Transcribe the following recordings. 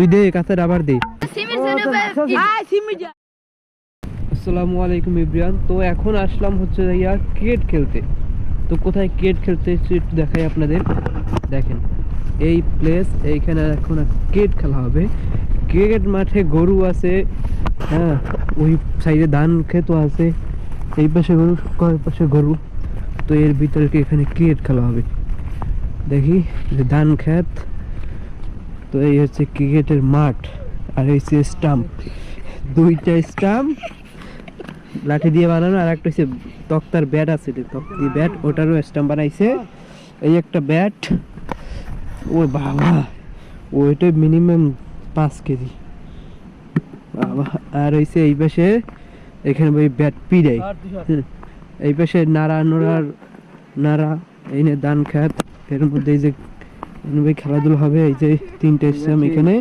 তুই দে কাছে আবার দে। আসসালামু আলাইকুম এভরিওয়ান। তো এখন আসলাম হচ্ছে ক্রিকেট খেলতে। তো কোথায় ক্রিকেট খেলতে একটু দেখাই আপনাদের। দেখেন এই প্লেস, এইখানে এখন ক্রিকেট খেলা হবে। ক্রিকেট মাঠে গরু আছে, হ্যাঁ ওই সাইডে ধান ক্ষেতও আছে, এই পাশে গরু ওই পাশে গরু। তো এর ভিতরে এখানে ক্রিকেট খেলা হবে। দেখি যে ধান ক্ষেত, তো এই হচ্ছে ক্রিকেটের মাঠ। আর এই হচ্ছে স্টাম্প, দুইটা স্টাম্প লাঠি দিয়ে বানানো, আর একটা হচ্ছে তক্তার ব্যাট আছে, তক্তি ব্যাট, ওটারও স্টাম্প বানাইছে। এই একটা ব্যাট, ও বাবা ওইটা মিনিমাম 5 কেজি বাবা। আর হইছে এই পাশে এখানে ওই ব্যাট পিড়াই, এই পাশে নাড়া নোড়ার নাড়া, এই নে ধান খেত। এর মধ্যে এই যে খেলাধুলা হবে। এই যে 3টে স্টাম্প এখানে,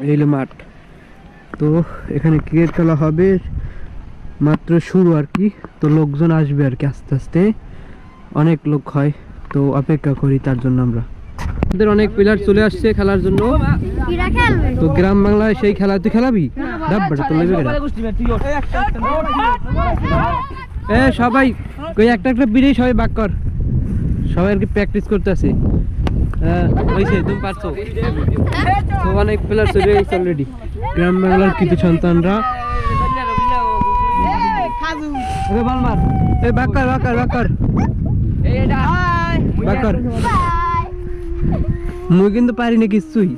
এই হলো মাঠ। তো এখানে ক্রিকেট খেলা হবে, মাত্র শুরু আর কি। তো লোকজন আসবে আর কি আস্তে আস্তে, অনেক লোক হয়। তো অপেক্ষা করি তার জন্য আমরা। আমাদের অনেক প্লেয়ার চলে আসছে খেলার জন্য। তো গ্রাম বাংলায় সেই খেলা তুই খেলাবি? সবাই একটা একটা বিড়ে সবাই বাক কর, সবাই আর কি প্র্যাকটিস করতেছে। হয়েছে তুমি পারছো। তো অনেক প্লেয়ার চলে গেছে অলরেডি, গ্রাম বাংলার কিছু সন্তানরা। মুই কিন্তু পারি না কিছুই,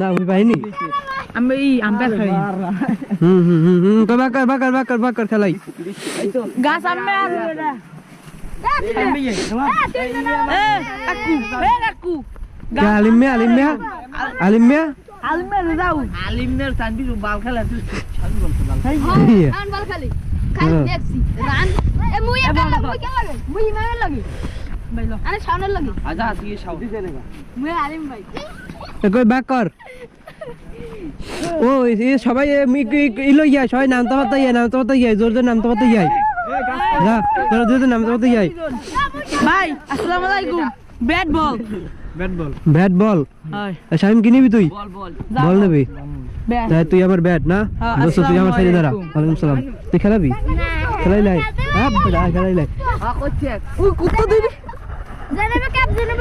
না মুই পাইনি। খেলাই ও সবাই ইয়া সবাই নামতে পারতে জোর জোর নামতে পারতে যাই, তোরা দুজন নামতে পারতে যাই। ভাই আসসালামু আলাইকুম। Bat ball bat ball Shamim কি নিবি? তুই বল নেবি? তাই তুই আমার ব্যাট না দোস্ত, তুই আমার সাইডে দাঁড়া। ওয়ালাইকুম সালাম। তুই খেলাবি? খেলাই লাই খেলাই লাই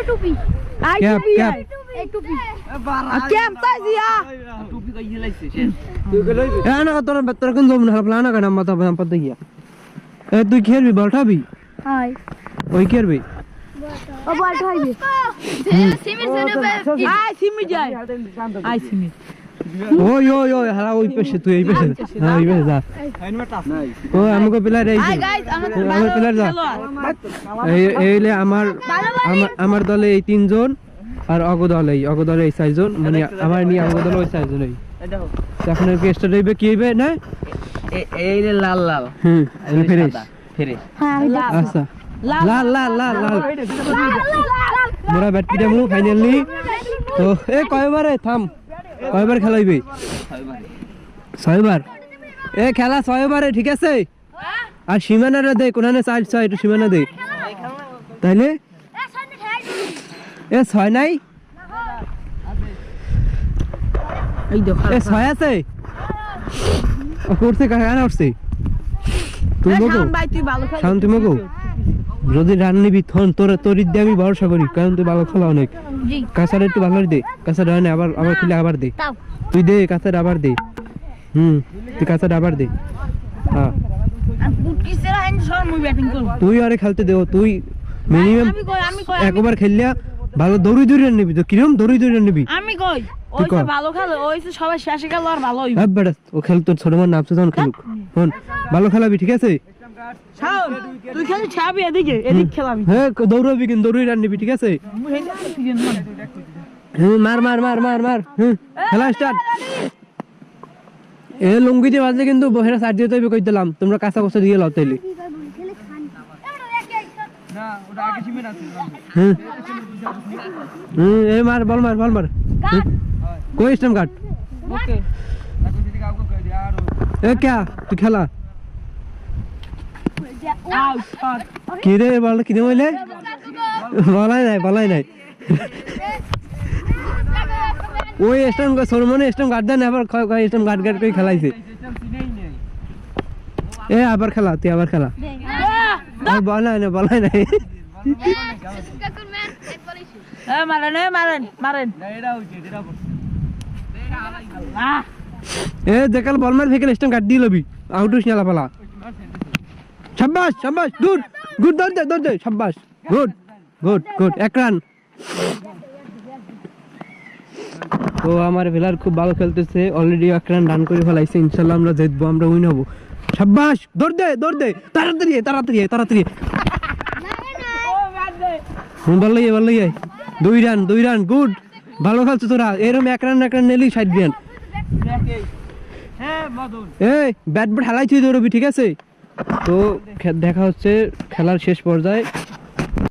টুপি ক্যাপ ক্যাপ তোরা কোন জম না প্লানা কানা মাথা পাতে গিয়া। তুই খেলবি? বল ঠাবি? ওই খেলবি? ও বল ঠাইবে সিমি যায় আই সিমি ওই ওই ওই হারা ওই পাশে, তুই এই পাশে, হ্যাঁ ওই পাশে যা। ও আমাকে প্লেয়ার এই আমার প্লেয়ার যা। এইলে আমার দলে এই 3 জন, আর অগদলে এই 6 জন, মানে আমার নিয়ে অগদলে ওই 6 জন। এই এখন কি স্টার্ট হইবে? কি হইবে না এই রে লাল লাল, ফেরেশ ফেরেশ। আচ্ছা লাল লাল লাল লাল মোরা ব্যাট পিটামু ফাইনালি। তো এ কয়বারে থাম, কয়বার খেলাইবে? 6 বার। এ খেলা 6 বারে, ঠিক আছে? আর সীমানাটা দে, কোনানে 4 একটু সীমানা দে তাইলে। এ 6 নাই, এ 6 আছে করছে কানা উঠছে। তুই মগো শান্তি মগো, যদি রান নিবি তোর দিয়ে আমি ভরসা করি, কারণ তুই ভালো খেলা অনেক। কাঁচাটা একটু ভালো দে, কাঁচাটা হয় না আবার খুলে আবার দে। তুই দে কাঁচাটা আবার দে, তুই কাঁচাটা আবার দে। হ্যাঁ তুই আরে খেলতে দেও, তুই মিনিমাম একবার খেললে ভালো দৌড়ি রান নিবি। তো কিরম দৌড়ি রান নিবি? আমি কই ওই যে ভালো খেলে, ওই যে সবাই শেষে গেল আর ভালো হইবে। বেটা ও খেল, তোর ছোট মান নামছে যখন খেলুক, শোন ভালো খেলাবি, ঠিক আছে? তুই খালি ছাবি এদিকে, এদিক খেলাবি। হ্যাঁ দৌড়াবি কিন্তু দৌড়ি রান নিবি, ঠিক আছে? মার মার মার মার মার, খেলা স্টার্ট। এ লুঙ্গি দিয়ে বাজলে কিন্তু বহেরা সার দিয়ে তৈরি করে দিলাম, তোমরা কাঁচা কষা দিয়ে লাও তাইলে। এই মার বল মার বল মার, कोई स्टम काट। ओके ए क्या तू खेला কি রে বল কি রে বলে বলাই নাই ওই স্টাম সলমনে স্টাম গার্ড দেন আবার স্টাম গার্ড করে খেলাইছে এ আবার খেলা তুই আবার খেলা বলাই নাই এ দেখাল বল মার ফেকেল স্টাম গার্ড দিয়ে লবি আউট হইস না পালা শাবাশ শাবাশ গুড গুড দৌড় দে শাবাশ গুড গুড গুড এক রান তো আমার ভেলার খুব ভালো খেলতেছে অলরেডি এক রান করে ফেলাইছে ইনশাআল্লাহ আমরা জিতবো আমরা উইন হবো শাবাশ দৌড় দে তাড়াতাড়ি বল লই 2 রান গুড ভালো খেলছো তোরা এরকম এক রান নেলি 60 রান এই ব্যাট বল হালাইছি দৌড়বি ঠিক আছে তো দেখা হচ্ছে খেলার শেষ পর্যায়ে